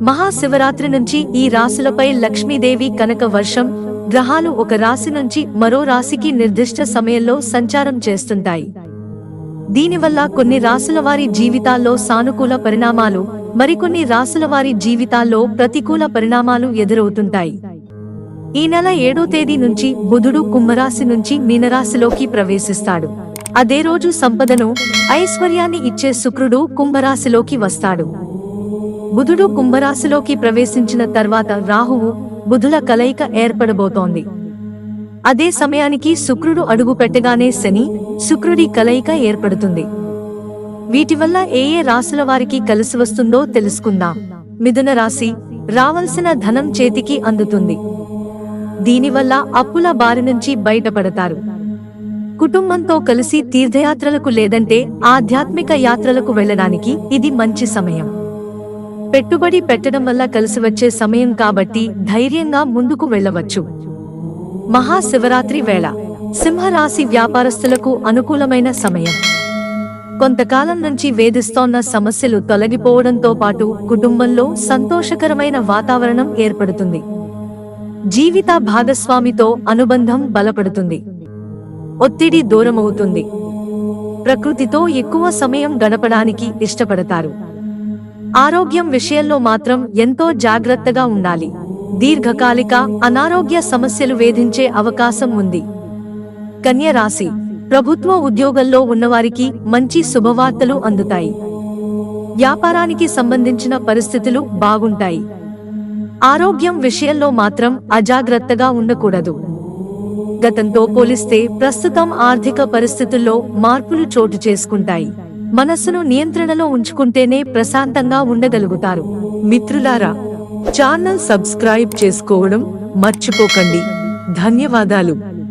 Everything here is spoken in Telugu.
మహాశివరాత్రి నుంచి ఈ రాశులపై లక్ష్మీదేవి కనక వర్షం గ్రహాలు ఒక రాశి నుంచి మరో రాశికి నిర్దిష్ట సమయంలో సంచారం చేస్తుంటాయి. దీనివల్ల కొన్ని రాశుల వారి జీవితాల్లో సానుకూల పరిణామాలు, మరికొన్ని రాశుల వారి జీవితాల్లో ప్రతికూల పరిణామాలు ఎదురవుతుంటాయి. ఈ నెల 7వ తేదీ నుంచి బుధుడు కుంభరాశి నుంచి మీనరాశిలోకి ప్రవేశిస్తాడు. అదే రోజు సంపదను, ఐశ్వర్యాన్ని ఇచ్చే శుక్రుడు కుంభరాశిలోకి వస్తాడు. బుధుడు కుంభరాశిలోకి ప్రవేశించిన తర్వాత రాహువు, బుధుల కలయిక ఏర్పడబోతోంది. అదే సమయానికి శుక్రుడు అడుగు పెట్టగానే శని, శుక్రుడి కలయిక ఏర్పడుతుంది. వీటి వల్ల ఏ ఏ రాశుల వారికి కలిసి వస్తుందో తెలుసుకుందాం. మిథున రాశి, రావలసిన ధనం చేతికి అందుతుంది. దీనివల్ల అప్పుల బారి నుంచి బయటపడతారు. కుటుంబంతో కలిసి తీర్థయాత్రలకు లేదంటే ఆధ్యాత్మిక యాత్రలకు వెళ్ళడానికి ఇది మంచి సమయం. పెట్టుబడి పెట్టడం వల్ల కలిసి వచ్చే సమయం కాబట్టి ధైర్యంగా ముందుకు వెళ్ళవచ్చు. మహాశివరాత్రి వేళ సింహరాశి వ్యాపారస్తులకు అనుకూలమైన సమయం. కొంతకాలం నుంచి వేధిస్తోన్న సమస్యలు తొలగిపోవడంతో పాటు కుటుంబంలో సంతోషకరమైన వాతావరణం ఏర్పడుతుంది. జీవిత భాగస్వామితో అనుబంధం బలపడుతుంది. ఒత్తిడి దూరమవుతుంది. ప్రకృతితో ఎక్కువ సమయం గడపడానికి ఇష్టపడతారు. ఆరోగ్యం విషయంలో మాత్రం ఎంతో జాగ్రత్తగా ఉండాలి. దీర్ఘకాలిక అనారోగ్య సమస్యలు వేధించే అవకాశం ఉంది. కన్య రాశి, ప్రభుత్వ ఉద్యోగంలో ఉన్నవారికి మంచి శుభవార్తలు అందుతాయి. వ్యాపారానికి సంబంధించిన పరిస్థితులు బాగుంటాయి. ఆరోగ్యం విషయంలో మాత్రం అజాగ్రత్తగా ఉండకూడదు. గతంతో పోలిస్తే ప్రస్తుతం ఆర్థిక పరిస్థితుల్లో మార్పులు చోటు చేసుకుంటాయి. మనస్సును నియంత్రణలో ఉంచుకుంటేనే ప్రశాంతంగా ఉండగలుగుతారు. మిత్రులారా, ఛానల్ సబ్స్క్రైబ్ చేసుకోవడం మర్చిపోకండి. ధన్యవాదాలు.